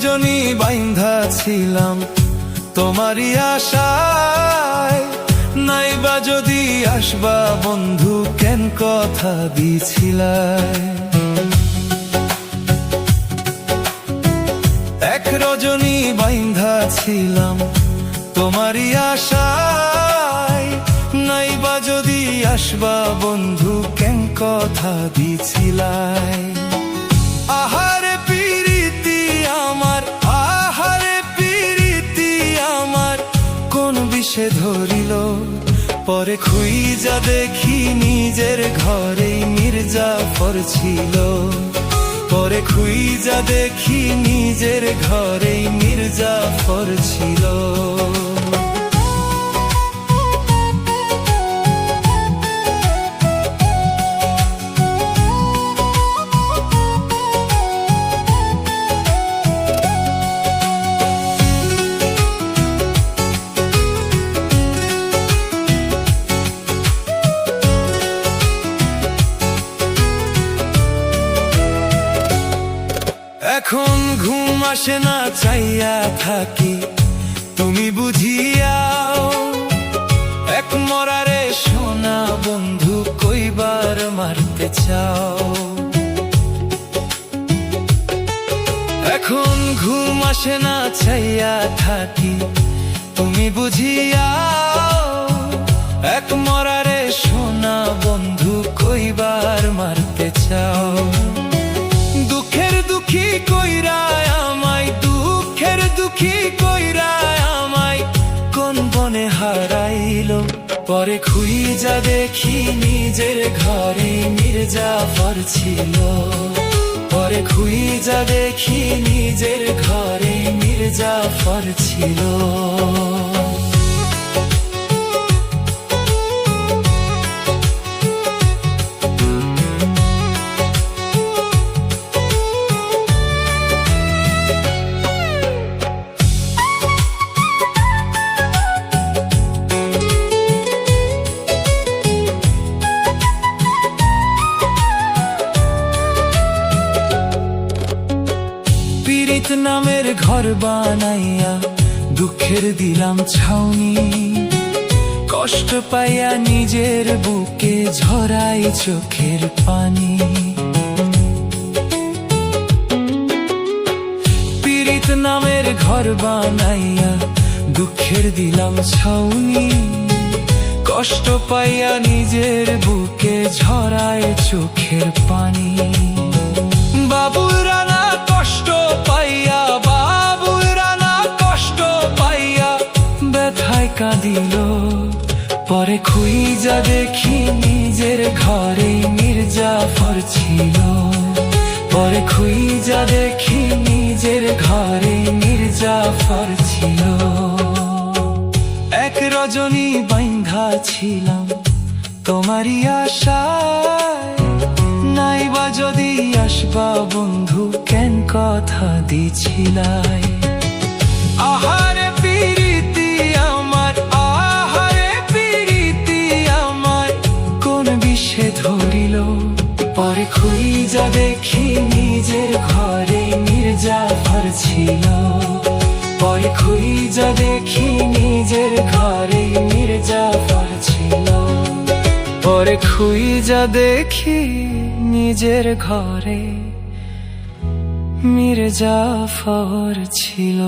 রজনী বাইন্ধা ছিলাম তোমারই আশায়, নাইবা যদি আসবা বন্ধু কেন কথা দিছিলাই। এক রজনী বাইন্ধা ছিলাম তোমারই আশায়, নাইবা যদি আসবা বন্ধু কেন কথা দিছিলাই। আহারে পিরিতি আমার, আহারে পিরিতি আমার কোন বিষে ধরিল, পরে খুইজা দেখি নিজের ঘরেই মির্জাফর ছিল। পরে খুইজা দেখি নিজের ঘরেই মির্জাফর ছিল। এখন ঘুম আসে না চাইয়া থাকি তুমি বুঝিয়াও, এক মরারে সোনা বন্ধু কইবার মারতে চাও। এখন ঘুম আসে না চাইয়া থাকি তুমি বুঝিয়াও, এক মরারে সোনা বন্ধু কইবার মারতে চাও। দুঃখের দুঃখী কইরায় আমায়, দুঃখের দুঃখী কইরায় আমায় কোন বনে হারাইলো, পরে খুইজা দেখি নিজের ঘরে মির্জাফর ছিল। পরে খুইজা দেখি নিজের ঘরে মির্জাফর ছিল। পীড়িত নামের ঘর বানাইয়া দুঃখের দিলাম ছাউনি, কষ্ট পাইয়া নিজের বুকে ঝরাই চোখের পানি। পীড়িত নামের ঘর বানাইয়া দুঃখের দিলাম ছাউনি, কষ্ট পাইয়া নিজের বুকে ঝরাই চোখের পানি। বাবুল রানা কষ্ট পাইয়া, বাবুল রানা কষ্ট পাইয়া ব্যথায় কাঁদিল, পরে খুইজা দেখি নিজের ঘরে মির্জাফর ছিল। পরে খুইজা দেখি নিজের ঘরে মির্জাফর ছিল। এক রজনী বাইন্ধা ছিলাম তোমারই আশায়, নাইবা যদি আসবা বন্ধু কেন কথা দিছিলাই। আহারে পিরিতি আমার, আহারে পিরিতি আমার কোন বিষে ধরিল, পরে খুইজা দেখি নিজের ঘরে মির্জাফর ছিল। পরে খুইজা দেখি নিজের ঘরে মির্জাফর ছিল। পরে খুইজা দেখি নিজের ঘরে মির্জাফর ছিল।